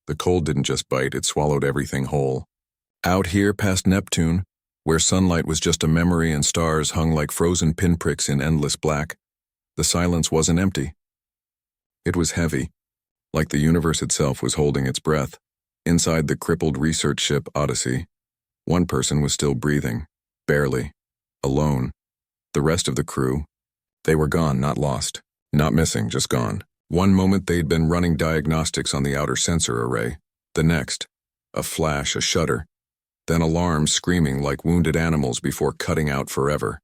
The cold didn't just bite, it swallowed everything whole. Out here past Neptune, where sunlight was just a memory and stars hung like frozen pinpricks in endless black, the silence wasn't empty. It was heavy, like the universe itself was holding its breath. Inside the crippled research ship Odyssey, one person was still breathing, barely, alone. The rest of the crew, they were gone, not lost, not missing, just gone. One moment they'd been running diagnostics on the outer sensor array, the next, a flash, a shudder, then alarms screaming like wounded animals before cutting out forever.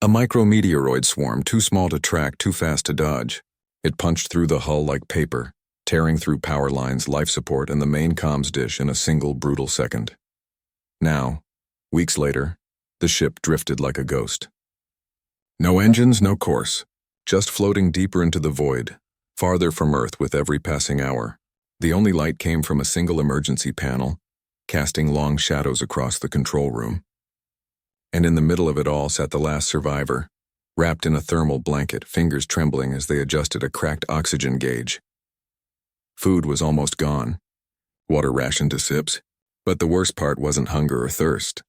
A micrometeoroid swarm, too small to track, too fast to dodge. It punched through the hull like paper, tearing through power lines, life support, and the main comms dish in a single brutal second. Now, weeks later, the ship drifted like a ghost. No engines, no course, just floating deeper into the void, farther from Earth with every passing hour. The only light came from a single emergency panel, casting long shadows across the control room. And in the middle of it all sat the last survivor, wrapped in a thermal blanket, fingers trembling as they adjusted a cracked oxygen gauge. Food was almost gone, water rationed to sips, but the worst part wasn't hunger or thirst.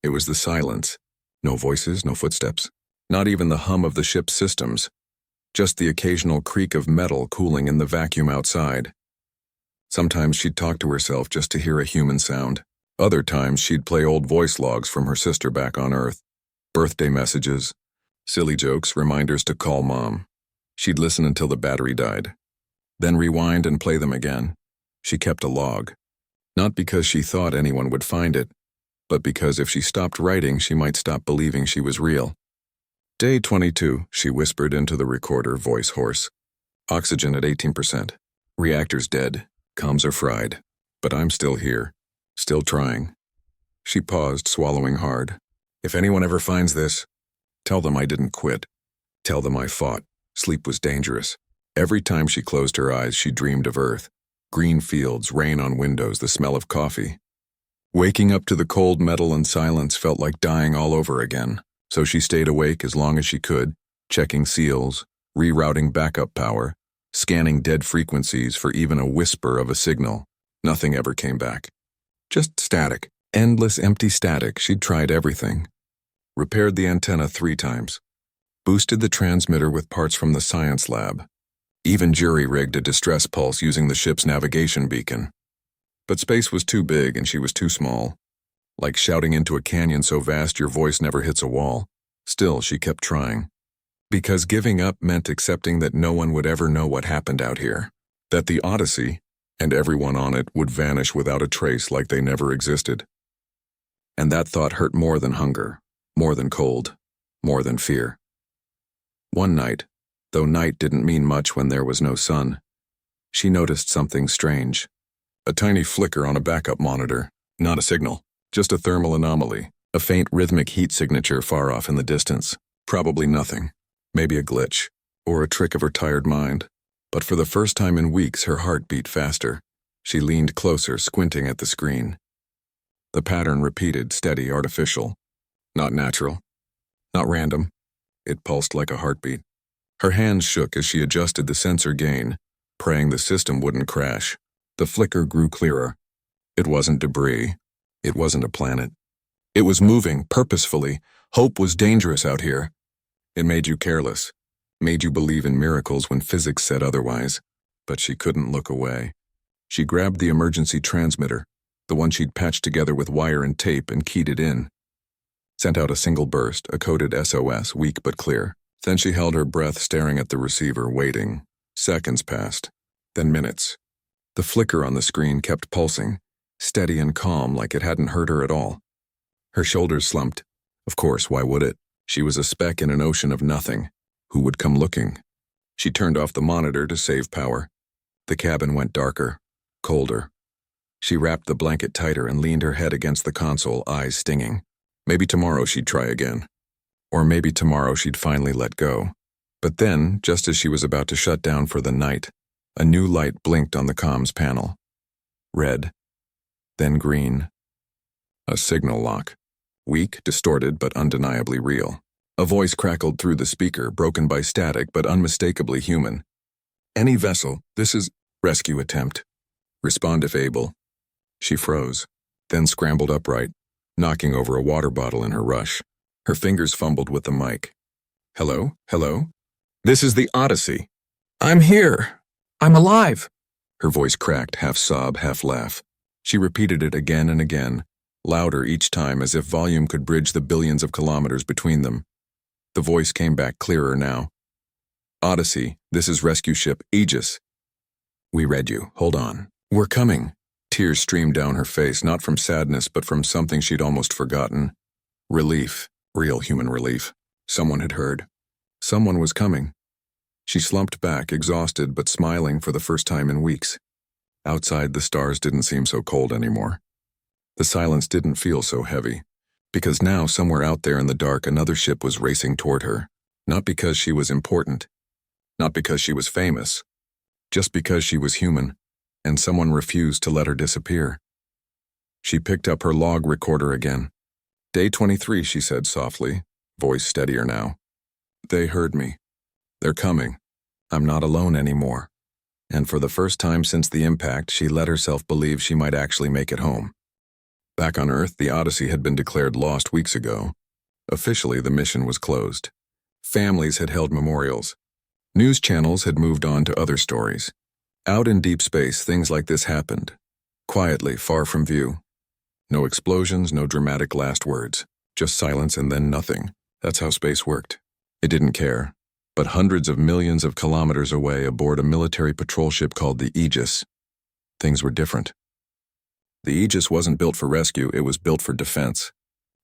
It was the silence. No voices, no footsteps, not even the hum of the ship's systems, just the occasional creak of metal cooling in the vacuum outside. Sometimes she'd talk to herself just to hear a human sound. Other times she'd play old voice logs from her sister back on Earth, birthday messages, silly jokes, reminders to call Mom. She'd listen until the battery died, then rewind and play them again. She kept a log, not because she thought anyone would find it, but because if she stopped writing, she might stop believing she was real. Day 22, she whispered into the recorder, voice hoarse. Oxygen at 18%. Reactors dead. Comms are fried. But I'm still here. Still trying. She paused, swallowing hard. If anyone ever finds this, tell them I didn't quit. Tell them I fought. Sleep was dangerous. Every time she closed her eyes, she dreamed of Earth. Green fields, rain on windows, the smell of coffee. Waking up to the cold metal and silence felt like dying all over again. So she stayed awake as long as she could, checking seals, rerouting backup power, scanning dead frequencies for even a whisper of a signal. Nothing ever came back. Just static. Endless empty static. She'd tried everything. Repaired the antenna 3 times. Boosted the transmitter with parts from the science lab. Even jury-rigged a distress pulse using the ship's navigation beacon. But space was too big and she was too small. Like shouting into a canyon so vast your voice never hits a wall. Still, she kept trying. Because giving up meant accepting that no one would ever know what happened out here. That the Odyssey, and everyone on it, would vanish without a trace like they never existed. And that thought hurt more than hunger, more than cold, more than fear. One night, though night didn't mean much when there was no sun, she noticed something strange. A tiny flicker on a backup monitor, not a signal. Just a thermal anomaly, a faint rhythmic heat signature far off in the distance. Probably nothing. Maybe a glitch, or a trick of her tired mind. But for the first time in weeks, her heart beat faster. She leaned closer, squinting at the screen. The pattern repeated, steady, artificial. Not natural. Not random. It pulsed like a heartbeat. Her hands shook as she adjusted the sensor gain, praying the system wouldn't crash. The flicker grew clearer. It wasn't debris. It wasn't a planet. It was moving, purposefully. Hope was dangerous out here. It made you careless, made you believe in miracles when physics said otherwise. But she couldn't look away. She grabbed the emergency transmitter, the one she'd patched together with wire and tape, and keyed it in. Sent out a single burst, a coded SOS, weak but clear. Then she held her breath, staring at the receiver, waiting. Seconds passed, then minutes. The flicker on the screen kept pulsing, steady and calm like it hadn't hurt her at all. Her shoulders slumped. Of course, why would it? She was a speck in an ocean of nothing. Who would come looking? She turned off the monitor to save power. The cabin went darker, colder. She wrapped the blanket tighter and leaned her head against the console, eyes stinging. Maybe tomorrow she'd try again. Or maybe tomorrow she'd finally let go. But then, just as she was about to shut down for the night, a new light blinked on the comms panel. Red. Then green. A signal lock. Weak, distorted, but undeniably real. A voice crackled through the speaker, broken by static but unmistakably human. Any vessel, this is rescue attempt. Respond if able." She froze, then scrambled upright, knocking over a water bottle in her rush. Her fingers fumbled with the mic. "Hello? Hello? This is the Odyssey." "I'm here. I'm alive." Her voice cracked, half sob, half laugh. She repeated it again and again, louder each time as if volume could bridge the billions of kilometers between them. The voice came back clearer now. "Odyssey, this is rescue ship Aegis. We read you. Hold on. We're coming." Tears streamed down her face, not from sadness, but from something she'd almost forgotten. Relief. Real human relief. Someone had heard. Someone was coming. She slumped back, exhausted but smiling for the first time in weeks. Outside, the stars didn't seem so cold anymore. The silence didn't feel so heavy, because now somewhere out there in the dark another ship was racing toward her, not because she was important, not because she was famous, just because she was human, and someone refused to let her disappear. She picked up her log recorder again. "Day 23, she said softly, voice steadier now. "They heard me. They're coming. I'm not alone anymore." And for the first time since the impact, she let herself believe she might actually make it home. Back on Earth, the Odyssey had been declared lost weeks ago. Officially, the mission was closed. Families had held memorials. News channels had moved on to other stories. Out in deep space, things like this happened. Quietly, far from view. No explosions, no dramatic last words. Just silence and then nothing. That's how space worked. It didn't care. But hundreds of millions of kilometers away aboard a military patrol ship called the Aegis, things were different. The Aegis wasn't built for rescue, it was built for defense.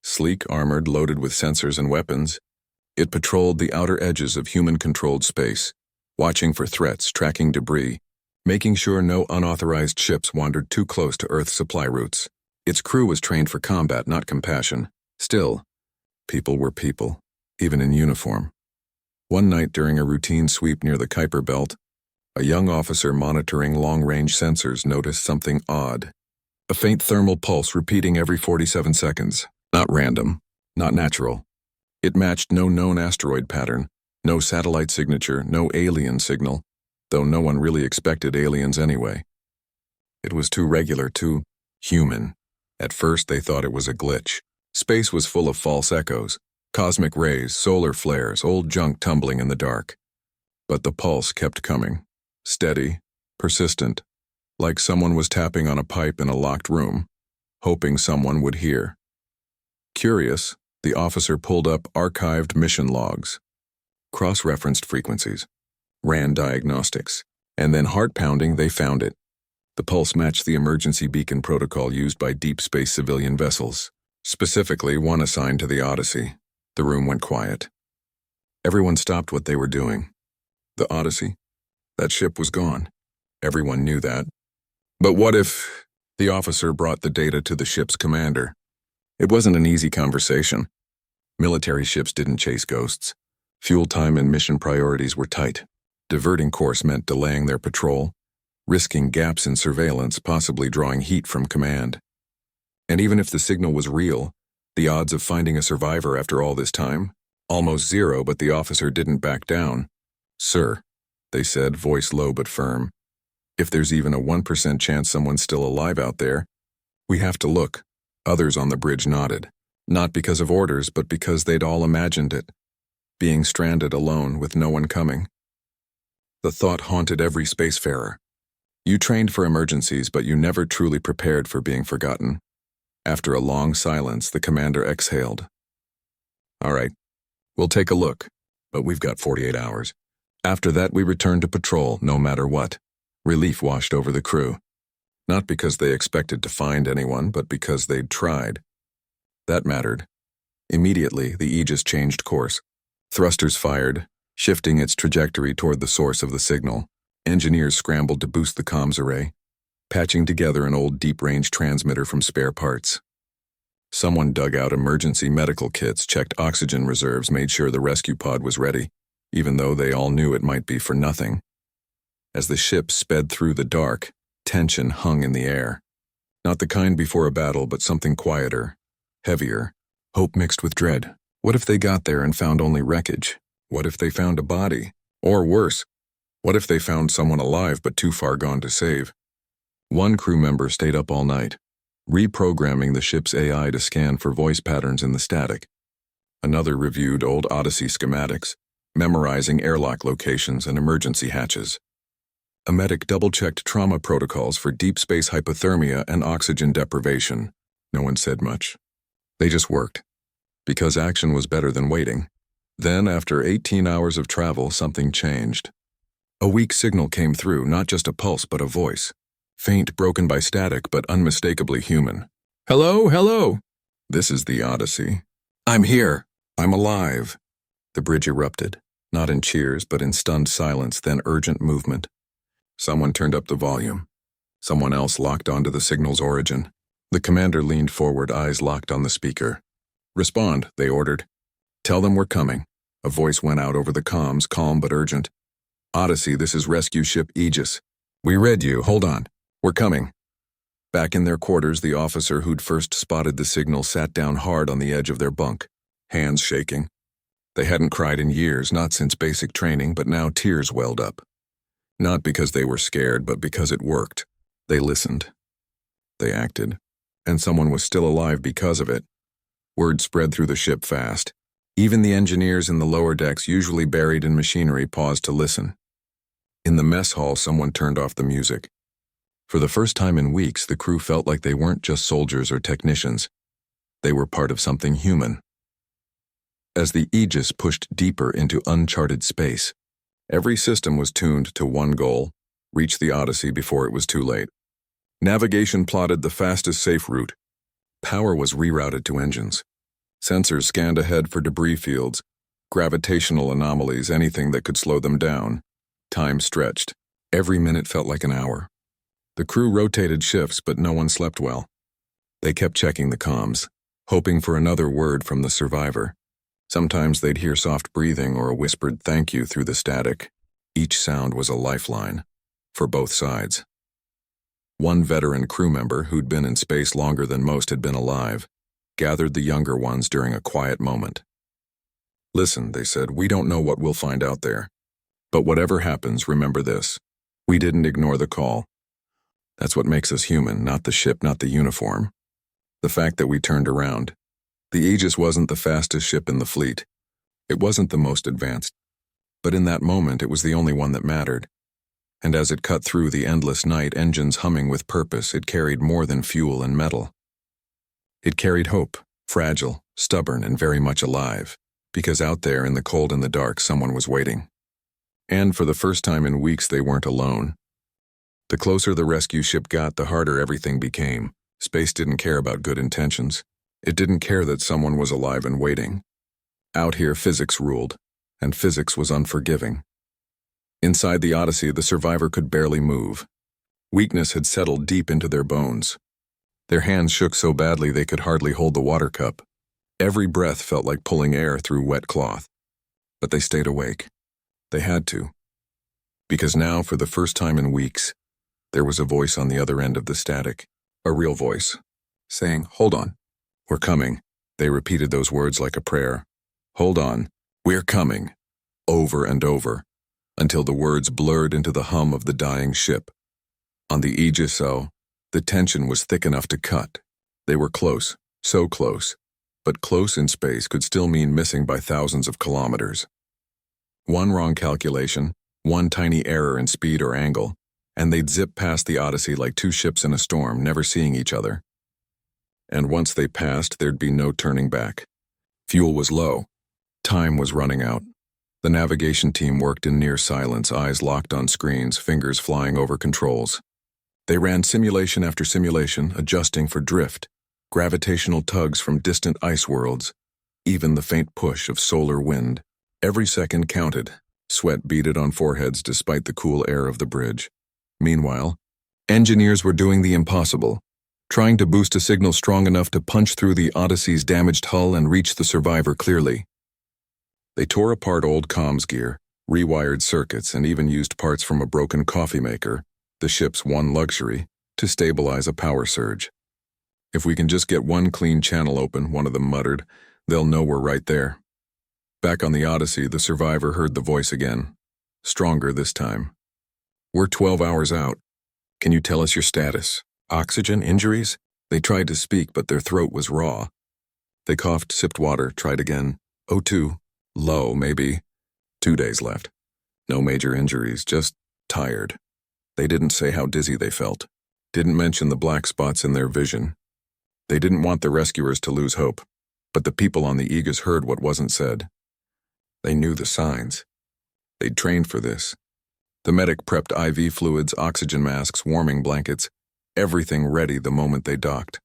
Sleek, armored, loaded with sensors and weapons, it patrolled the outer edges of human-controlled space, watching for threats, tracking debris, making sure no unauthorized ships wandered too close to Earth's supply routes. Its crew was trained for combat, not compassion. Still, people were people, even in uniform. One night during a routine sweep near the Kuiper Belt, a young officer monitoring long-range sensors noticed something odd. A faint thermal pulse repeating every 47 seconds. Not random, not natural. It matched no known asteroid pattern, no satellite signature, no alien signal, though no one really expected aliens anyway. It was too regular, too human. At first they thought it was a glitch. Space was full of false echoes. Cosmic rays, solar flares, old junk tumbling in the dark. But the pulse kept coming. Steady, persistent, like someone was tapping on a pipe in a locked room, hoping someone would hear. Curious, the officer pulled up archived mission logs, cross-referenced frequencies, ran diagnostics, and then heart-pounding, they found it. The pulse matched the emergency beacon protocol used by deep space civilian vessels, specifically one assigned to the Odyssey. The room went quiet. Everyone stopped what they were doing. The Odyssey? That ship was gone. Everyone knew that. But what if... The officer brought the data to the ship's commander. It wasn't an easy conversation. Military ships didn't chase ghosts. Fuel time and mission priorities were tight. Diverting course meant delaying their patrol, risking gaps in surveillance, possibly drawing heat from command. And even if the signal was real, the odds of finding a survivor after all this time? Almost zero, but the officer didn't back down. "Sir," they said, voice low but firm, "if there's even a 1% chance someone's still alive out there, we have to look." Others on the bridge nodded, not because of orders, but because they'd all imagined it. Being stranded alone with no one coming. The thought haunted every spacefarer. You trained for emergencies, but you never truly prepared for being forgotten. After a long silence, the commander exhaled. "All right, we'll take a look, but we've got 48 hours. After that, we return to patrol, no matter what." Relief washed over the crew. Not because they expected to find anyone, but because they'd tried. That mattered. Immediately, the Aegis changed course. Thrusters fired, shifting its trajectory toward the source of the signal. Engineers scrambled to boost the comms array, patching together an old deep-range transmitter from spare parts. Someone dug out emergency medical kits, checked oxygen reserves, made sure the rescue pod was ready, even though they all knew it might be for nothing. As the ship sped through the dark, tension hung in the air. Not the kind before a battle, but something quieter, heavier, hope mixed with dread. What if they got there and found only wreckage? What if they found a body? Or worse, what if they found someone alive but too far gone to save? One crew member stayed up all night, reprogramming the ship's AI to scan for voice patterns in the static. Another reviewed old Odyssey schematics, memorizing airlock locations and emergency hatches. A medic double-checked trauma protocols for deep space hypothermia and oxygen deprivation. No one said much. They just worked, because action was better than waiting. Then, after 18 hours of travel, something changed. A weak signal came through, not just a pulse, but a voice. Faint, broken by static, but unmistakably human. Hello, hello. This is the Odyssey. I'm here. I'm alive. The bridge erupted, not in cheers, but in stunned silence, then urgent movement. Someone turned up the volume. Someone else locked onto the signal's origin. The commander leaned forward, eyes locked on the speaker. Respond, they ordered. Tell them we're coming. A voice went out over the comms, calm but urgent. Odyssey, this is rescue ship Aegis. We read you, hold on. We're coming. Back in their quarters, the officer who'd first spotted the signal sat down hard on the edge of their bunk, hands shaking. They hadn't cried in years, not since basic training, but now tears welled up. Not because they were scared, but because it worked. They listened. They acted. And someone was still alive because of it. Word spread through the ship fast. Even the engineers in the lower decks, usually buried in machinery, paused to listen. In the mess hall, someone turned off the music. For the first time in weeks, the crew felt like they weren't just soldiers or technicians. They were part of something human. As the Aegis pushed deeper into uncharted space, every system was tuned to one goal: reach the Odyssey before it was too late. Navigation plotted the fastest safe route. Power was rerouted to engines. Sensors scanned ahead for debris fields, gravitational anomalies, anything that could slow them down. Time stretched. Every minute felt like an hour. The crew rotated shifts, but no one slept well. They kept checking the comms, hoping for another word from the survivor. Sometimes they'd hear soft breathing or a whispered thank you through the static. Each sound was a lifeline, for both sides. One veteran crew member, who'd been in space longer than most had been alive, gathered the younger ones during a quiet moment. Listen, they said, we don't know what we'll find out there. But whatever happens, remember this. We didn't ignore the call. That's what makes us human, not the ship, not the uniform. The fact that we turned around. The Aegis wasn't the fastest ship in the fleet. It wasn't the most advanced. But in that moment, it was the only one that mattered. And as it cut through the endless night, engines humming with purpose, it carried more than fuel and metal. It carried hope, fragile, stubborn, and very much alive, because out there in the cold and the dark, someone was waiting. And for the first time in weeks, they weren't alone. The closer the rescue ship got, the harder everything became. Space didn't care about good intentions. It didn't care that someone was alive and waiting. Out here, physics ruled, and physics was unforgiving. Inside the Odyssey, the survivor could barely move. Weakness had settled deep into their bones. Their hands shook so badly they could hardly hold the water cup. Every breath felt like pulling air through wet cloth. But they stayed awake. They had to. Because now, for the first time in weeks, there was a voice on the other end of the static. A real voice, saying, hold on. We're coming. They repeated those words like a prayer. Hold on. We're coming. Over and over, until the words blurred into the hum of the dying ship. On the Aegis, the tension was thick enough to cut. They were close, so close. But close in space could still mean missing by thousands of kilometers. One wrong calculation, one tiny error in speed or angle, and they'd zip past the Odyssey like two ships in a storm, never seeing each other. And once they passed, there'd be no turning back. Fuel was low. Time was running out. The navigation team worked in near silence, eyes locked on screens, fingers flying over controls. They ran simulation after simulation, adjusting for drift, gravitational tugs from distant ice worlds, even the faint push of solar wind. Every second counted. Sweat beaded on foreheads despite the cool air of the bridge. Meanwhile, engineers were doing the impossible, trying to boost a signal strong enough to punch through the Odyssey's damaged hull and reach the survivor clearly. They tore apart old comms gear, rewired circuits, and even used parts from a broken coffee maker, the ship's one luxury, to stabilize a power surge. If we can just get one clean channel open, one of them muttered, they'll know we're right there. Back on the Odyssey, the survivor heard the voice again, stronger this time. We're 12 hours out. Can you tell us your status? Oxygen, injuries? They tried to speak, but their throat was raw. They coughed, sipped water, tried again. O2. Low, maybe. 2 days left. No major injuries, just tired. They didn't say how dizzy they felt. Didn't mention the black spots in their vision. They didn't want the rescuers to lose hope. But the people on the Aegis heard what wasn't said. They knew the signs. They'd trained for this. The medic prepped IV fluids, oxygen masks, warming blankets, everything ready the moment they docked.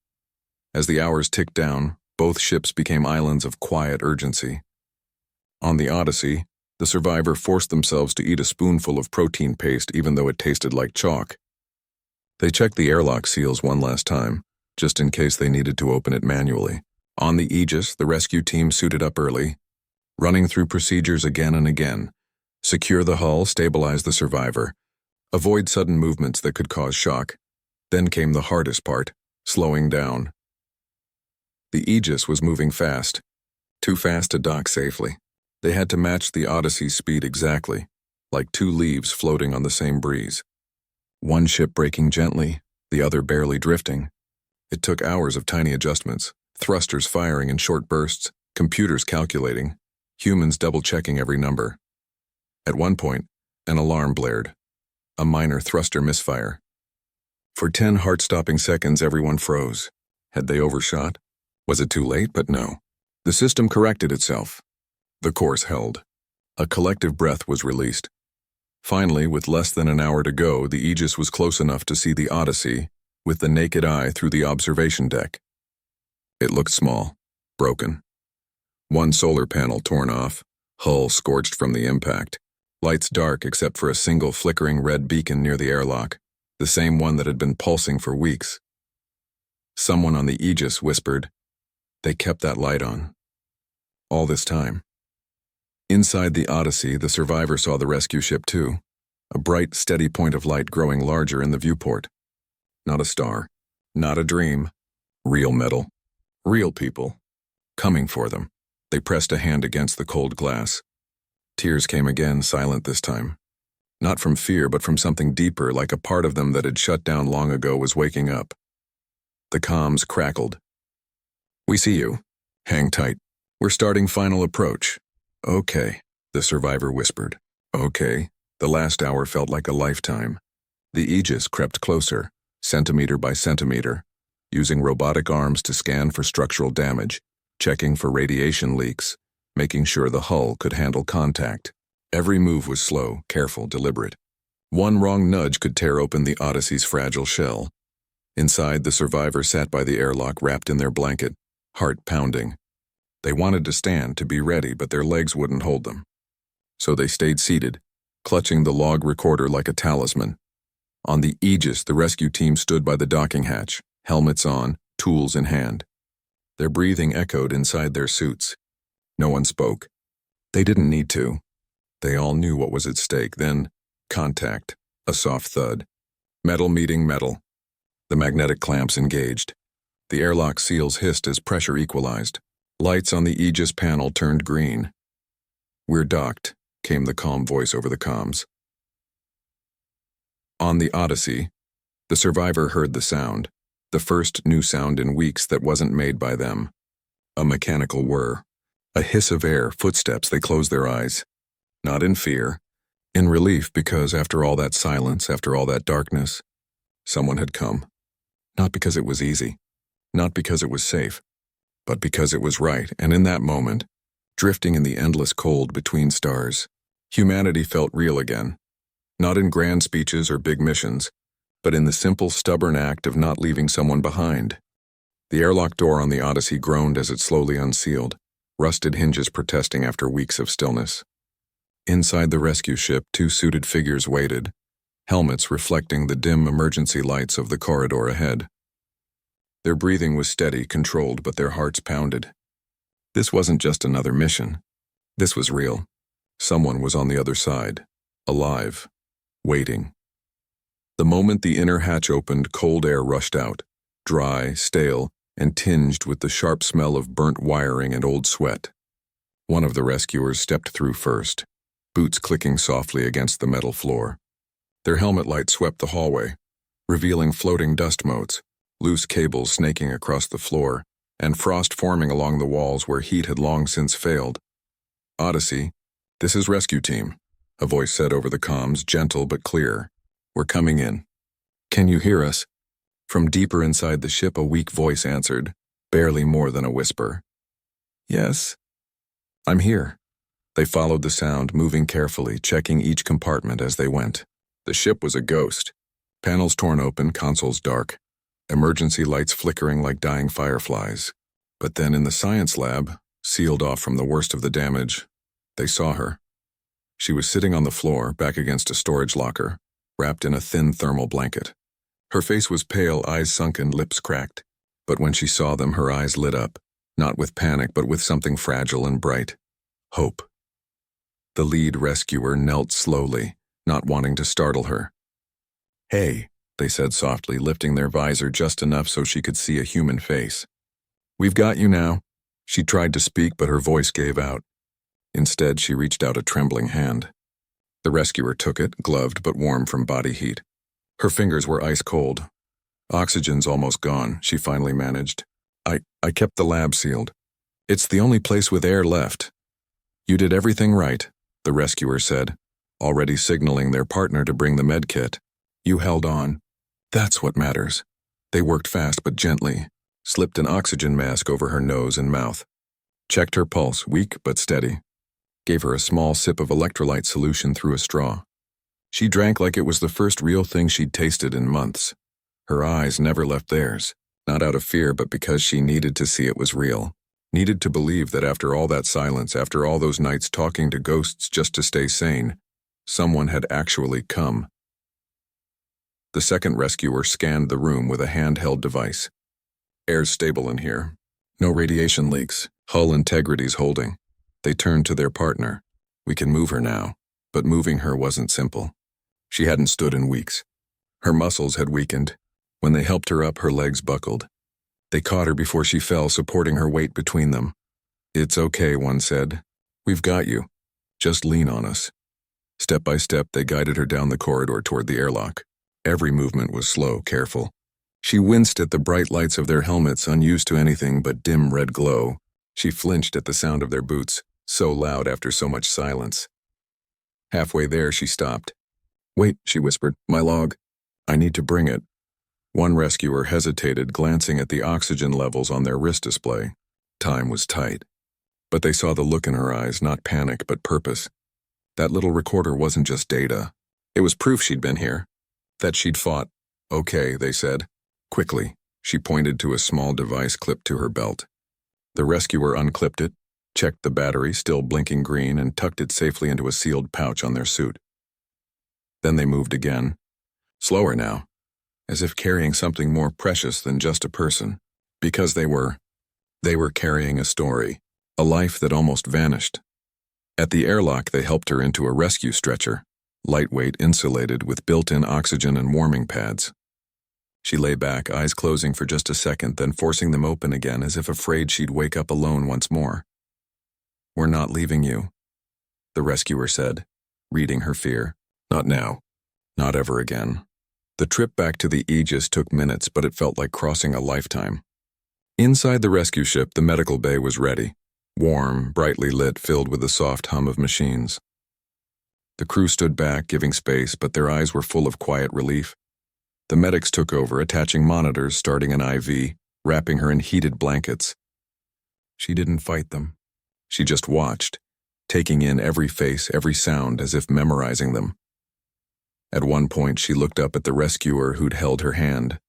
As the hours ticked down, both ships became islands of quiet urgency. On the Odyssey, the survivor forced themselves to eat a spoonful of protein paste even though it tasted like chalk. They checked the airlock seals one last time, just in case they needed to open it manually. On the Aegis, the rescue team suited up early, running through procedures again and again. Secure the hull, stabilize the survivor, avoid sudden movements that could cause shock. Then came the hardest part, slowing down. The Aegis was moving fast, too fast to dock safely. They had to match the Odyssey's speed exactly, like two leaves floating on the same breeze. One ship braking gently, the other barely drifting. It took hours of tiny adjustments, thrusters firing in short bursts, computers calculating, humans double-checking every number. At one point, an alarm blared, a minor thruster misfire. For 10 heart-stopping seconds, everyone froze. Had they overshot? Was it too late? But no. The system corrected itself. The course held. A collective breath was released. Finally, with less than an hour to go, the Aegis was close enough to see the Odyssey with the naked eye through the observation deck. It looked small, broken. One solar panel torn off, hull scorched from the impact. Lights dark except for a single flickering red beacon near the airlock, the same one that had been pulsing for weeks. Someone on the Aegis whispered, "They kept that light on." All this time. Inside the Odyssey, the survivor saw the rescue ship too, a bright, steady point of light growing larger in the viewport. Not a star, not a dream, real metal, real people, coming for them. They pressed a hand against the cold glass. Tears came again, silent this time. Not from fear, but from something deeper, like a part of them that had shut down long ago was waking up. The comms crackled. "We see you. Hang tight. We're starting final approach." "Okay," the survivor whispered. "Okay." The last hour felt like a lifetime. The Aegis crept closer, centimeter by centimeter, using robotic arms to scan for structural damage, checking for radiation leaks, making sure the hull could handle contact. Every move was slow, careful, deliberate. One wrong nudge could tear open the Odyssey's fragile shell. Inside, the survivor sat by the airlock wrapped in their blanket, heart pounding. They wanted to stand, to be ready, but their legs wouldn't hold them. So they stayed seated, clutching the log recorder like a talisman. On the Aegis, the rescue team stood by the docking hatch, helmets on, tools in hand. Their breathing echoed inside their suits. No one spoke. They didn't need to. They all knew what was at stake. Then, contact, a soft thud. Metal meeting metal. The magnetic clamps engaged. The airlock seals hissed as pressure equalized. Lights on the Aegis panel turned green. "We're docked," came the calm voice over the comms. On the Odyssey, the survivor heard the sound, the first new sound in weeks that wasn't made by them. A mechanical whir, a hiss of air, footsteps. They closed their eyes. Not in fear, in relief, because after all that silence, after all that darkness, someone had come. Not because it was easy, not because it was safe, but because it was right. And in that moment, drifting in the endless cold between stars, humanity felt real again. Not in grand speeches or big missions, but in the simple, stubborn act of not leaving someone behind. The airlock door on the Odyssey groaned as it slowly unsealed, rusted hinges protesting after weeks of stillness. Inside the rescue ship, two suited figures waited, helmets reflecting the dim emergency lights of the corridor ahead. Their breathing was steady, controlled, but their hearts pounded. This wasn't just another mission. This was real. Someone was on the other side, alive, waiting. The moment the inner hatch opened, cold air rushed out, dry, stale, and tinged with the sharp smell of burnt wiring and old sweat. One of the rescuers stepped through first, boots clicking softly against the metal floor. Their helmet light swept the hallway. revealing floating dust motes, loose cables snaking across the floor, and frost forming along the walls where heat had long since failed. "Odyssey, this is Rescue Team," a voice said over the comms, gentle but clear. "We're coming in. Can you hear us?" From deeper inside the ship, a weak voice answered, barely more than a whisper. "Yes. I'm here." They followed the sound, moving carefully, checking each compartment as they went. The ship was a ghost. Panels torn open, consoles dark, emergency lights flickering like dying fireflies. But then in the science lab, sealed off from the worst of the damage, they saw her. She was sitting on the floor, back against a storage locker, wrapped in a thin thermal blanket. Her face was pale, eyes sunken, lips cracked. But when she saw them, her eyes lit up, not with panic, but with something fragile and bright. Hope. The lead rescuer knelt slowly, not wanting to startle her. "Hey," they said softly, lifting their visor just enough so she could see a human face. "We've got you now." She tried to speak, but her voice gave out. Instead, she reached out a trembling hand. The rescuer took it, gloved but warm from body heat. Her fingers were ice cold. "Oxygen's almost gone," she finally managed. I kept the lab sealed. It's the only place with air left." "You did everything right," the rescuer said, already signaling their partner to bring the med kit. "You held on. That's what matters." They worked fast but gently, slipped an oxygen mask over her nose and mouth, checked her pulse, weak but steady, gave her a small sip of electrolyte solution through a straw. She drank like it was the first real thing she'd tasted in months. Her eyes never left theirs, not out of fear but because she needed to see it was real, needed to believe that after all that silence, after all those nights talking to ghosts just to stay sane, someone had actually come. The second rescuer scanned the room with a handheld device. "Air's stable in here. No radiation leaks. Hull integrity's holding." They turned to their partner. "We can move her now." But moving her wasn't simple. She hadn't stood in weeks. Her muscles had weakened. When they helped her up, her legs buckled. They caught her before she fell, supporting her weight between them. "It's okay," one said. "We've got you. Just lean on us." Step by step, they guided her down the corridor toward the airlock. Every movement was slow, careful. She winced at the bright lights of their helmets, unused to anything but dim red glow. She flinched at the sound of their boots, so loud after so much silence. Halfway there, she stopped. "Wait," she whispered, "my log. I need to bring it." One rescuer hesitated, glancing at the oxygen levels on their wrist display. Time was tight. But they saw the look in her eyes, not panic, but purpose. That little recorder wasn't just data. It was proof she'd been here, that she'd fought. "Okay," they said. Quickly, she pointed to a small device clipped to her belt. The rescuer unclipped it, checked the battery, still blinking green, and tucked it safely into a sealed pouch on their suit. Then they moved again. Slower now, as if carrying something more precious than just a person. Because they were carrying a story, a life that almost vanished. At the airlock, they helped her into a rescue stretcher, lightweight, insulated, with built-in oxygen and warming pads. She lay back, eyes closing for just a second, then forcing them open again as if afraid she'd wake up alone once more. "We're not leaving you," the rescuer said, reading her fear. "Not now. Not ever again." The trip back to the Aegis took minutes, but it felt like crossing a lifetime. Inside the rescue ship, the medical bay was ready, warm, brightly lit, filled with the soft hum of machines. The crew stood back, giving space, but their eyes were full of quiet relief. The medics took over, attaching monitors, starting an IV, wrapping her in heated blankets. She didn't fight them. She just watched, taking in every face, every sound, as if memorizing them. At one point, she looked up at the rescuer who'd held her hand.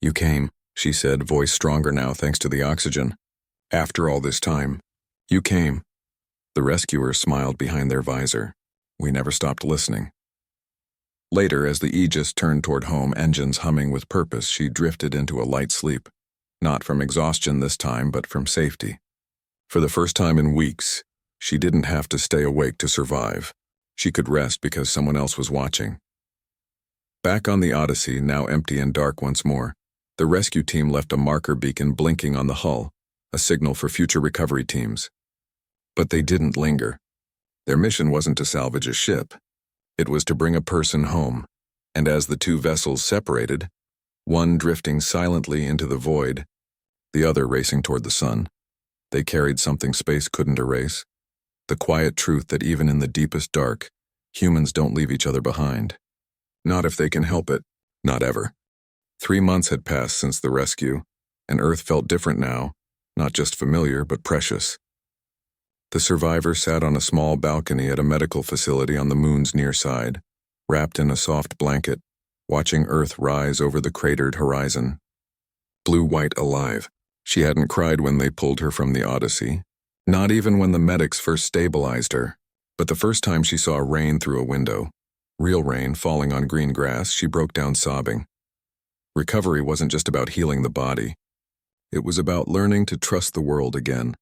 "You came," she said, voice stronger now thanks to the oxygen. "After all this time, you came." The rescuer smiled behind their visor. "We never stopped listening." Later, as the Aegis turned toward home, engines humming with purpose, she drifted into a light sleep. Not from exhaustion this time, but from safety. For the first time in weeks, she didn't have to stay awake to survive. She could rest because someone else was watching. Back on the Odyssey, now empty and dark once more, the rescue team left a marker beacon blinking on the hull, a signal for future recovery teams. But they didn't linger. Their mission wasn't to salvage a ship. It was to bring a person home. And as the two vessels separated, one drifting silently into the void, the other racing toward the sun, they carried something space couldn't erase: the quiet truth that even in the deepest dark, humans don't leave each other behind. Not if they can help it. Not ever. 3 months had passed since the rescue, and Earth felt different now, not just familiar, but precious. The survivor sat on a small balcony at a medical facility on the moon's near side, wrapped in a soft blanket, watching Earth rise over the cratered horizon. Blue-white alive. She hadn't cried when they pulled her from the Odyssey, not even when the medics first stabilized her, but the first time she saw rain through a window, real rain falling on green grass, she broke down sobbing. Recovery wasn't just about healing the body. It was about learning to trust the world again,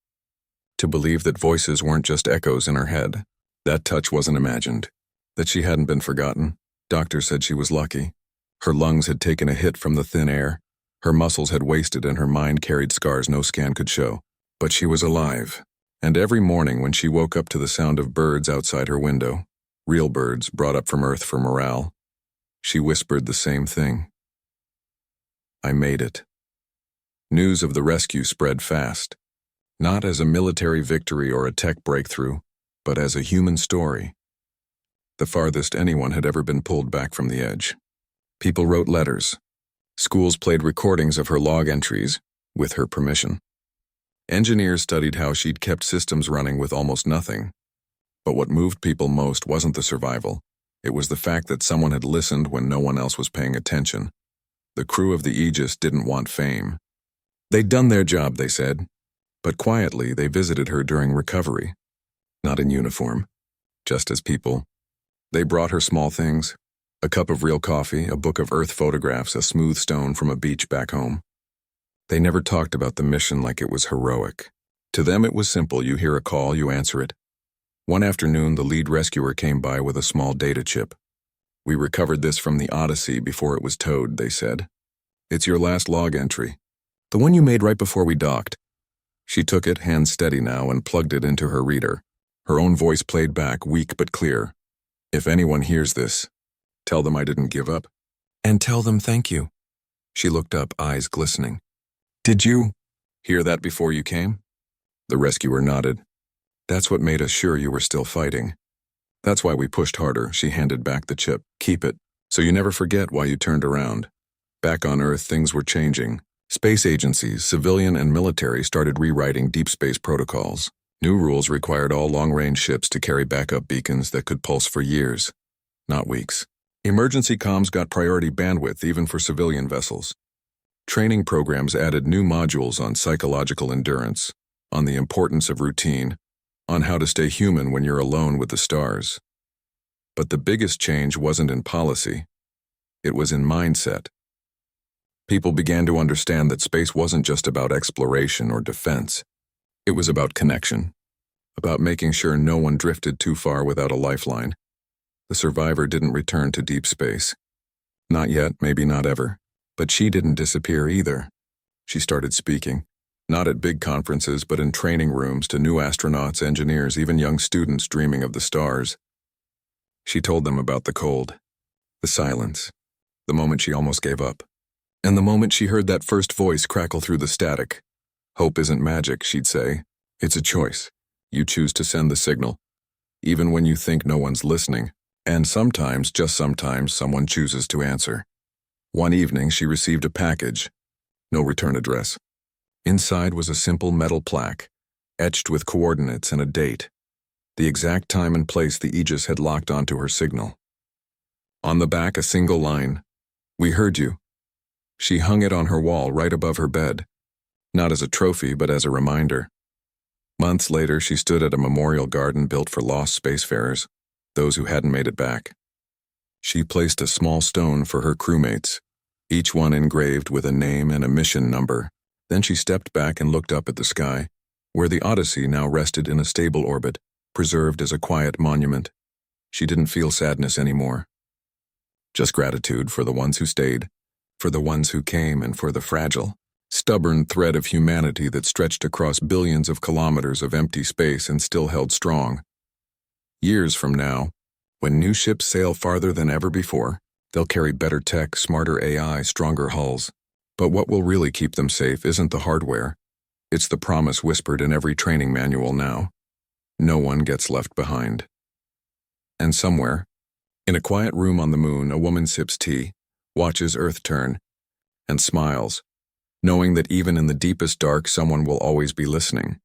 to believe that voices weren't just echoes in her head. That touch wasn't imagined, that she hadn't been forgotten. Doctors said she was lucky. Her lungs had taken a hit from the thin air, her muscles had wasted, and her mind carried scars no scan could show. But she was alive, and every morning when she woke up to the sound of birds outside her window, real birds brought up from Earth for morale, she whispered the same thing. I made it. News of the rescue spread fast, not as a military victory or a tech breakthrough, but as a human story. The farthest anyone had ever been pulled back from the edge. People wrote letters. Schools played recordings of her log entries, with her permission. Engineers studied how she'd kept systems running with almost nothing. But what moved people most wasn't the survival. It was the fact that someone had listened when no one else was paying attention. The crew of the Aegis didn't want fame. They'd done their job, they said, but quietly they visited her during recovery. Not in uniform, just as people. They brought her small things: a cup of real coffee, a book of Earth photographs, a smooth stone from a beach back home. They never talked about the mission like it was heroic. To them it was simple: you hear a call, you answer it. One afternoon, the lead rescuer came by with a small data chip. We recovered this from the Odyssey before it was towed, they said. It's your last log entry, the one you made right before we docked. She took it, hands steady now, and plugged it into her reader. Her own voice played back, weak but clear. If anyone hears this, tell them I didn't give up. And tell them thank you. She looked up, eyes glistening. Did you hear that before you came? The rescuer nodded. That's what made us sure you were still fighting. That's why we pushed harder. She handed back the chip. Keep it, so you never forget why you turned around. Back on Earth, things were changing. Space agencies, civilian and military, started rewriting deep space protocols. New rules required all long-range ships to carry backup beacons that could pulse for years, not weeks. Emergency comms got priority bandwidth even for civilian vessels. Training programs added new modules on psychological endurance, on the importance of routine, on how to stay human when you're alone with the stars. But the biggest change wasn't in policy. It was in mindset. People began to understand that space wasn't just about exploration or defense. It was about connection, about making sure no one drifted too far without a lifeline. The survivor didn't return to deep space. Not yet, maybe not ever. But she didn't disappear either. She started speaking, not at big conferences, but in training rooms to new astronauts, engineers, even young students dreaming of the stars. She told them about the cold, the silence, the moment she almost gave up, and the moment she heard that first voice crackle through the static. Hope isn't magic, she'd say. It's a choice. You choose to send the signal, even when you think no one's listening. And sometimes, just sometimes, someone chooses to answer. One evening, she received a package. No return address. Inside was a simple metal plaque, etched with coordinates and a date. The exact time and place the Aegis had locked onto her signal. On the back, a single line: "We heard you." She hung it on her wall right above her bed. Not as a trophy, but as a reminder. Months later, she stood at a memorial garden built for lost spacefarers, those who hadn't made it back. She placed a small stone for her crewmates, each one engraved with a name and a mission number. Then she stepped back and looked up at the sky, where the Odyssey now rested in a stable orbit, preserved as a quiet monument. She didn't feel sadness anymore. Just gratitude for the ones who stayed, for the ones who came, and for the fragile, stubborn thread of humanity that stretched across billions of kilometers of empty space and still held strong. Years from now, when new ships sail farther than ever before, They'll carry better tech, smarter AI, stronger hulls. But what will really keep them safe isn't the hardware. It's the promise whispered in every training manual now. No one gets left behind. And somewhere, in a quiet room on the moon, a woman sips tea, watches Earth turn, and smiles, knowing that even in the deepest dark, someone will always be listening.